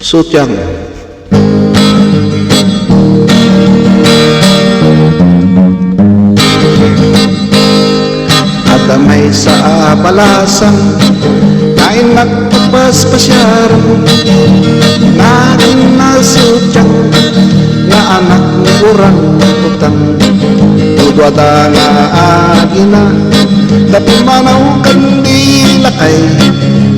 Sutyang at may sa balasan kain nagpapaspasyar nakin na sutyang nga anak ng urang utang tudwada nga agina tapi manaw kandila kay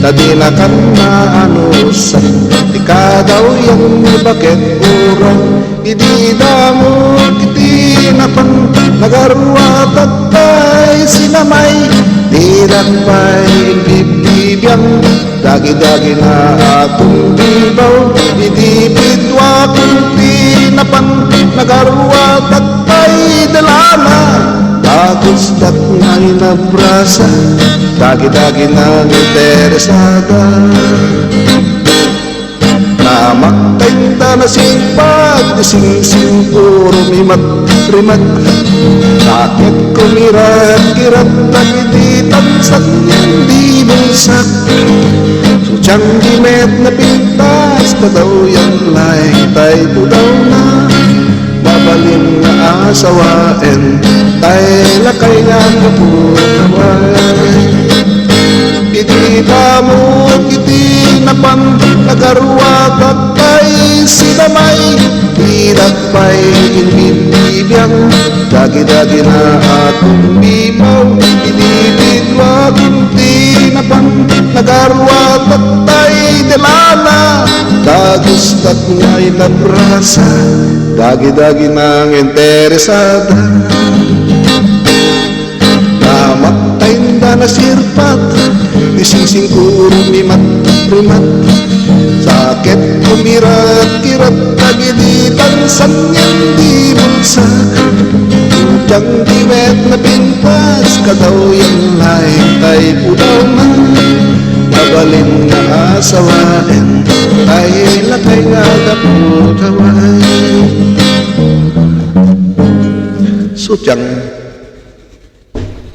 tadila kan na anusan di ka daw yung bakit urang idida mo kiti napan nagarwa tatay sinamay dirak pa'y bibibiyang dagi-dagi na atong bibaw idibidwa kunti napan nagarwa tatay dalana agos dat nga'y nabrasa dagi-dagi na interesada namaktainda na sipag di sing-sing puro mimat-rimat sakit kumirat-kirat nagiditan sa hindi bulsak sutyang dimet na pintas ka daw yan lay tayo daw na babalin na asawain tay lakay nga kaputaway idita mo kiti napan nagarwa tatay sinamay dirak pa'y inbibiyang dagi-dagi na atong bibaw idibidwa kunti napan nagarwa tatay delana dagustat nga'y nabrasa dagi-dagi nang interesada namaktainda na sirpat dising-sing kuro mimat-rimat sakit kumirat-kirat nagiditan sanyan di bulsak sutyang diwet na pintas kadaw yung lain tay pudaw na mabalin na asawain tay lakay nga kaputaway sutyang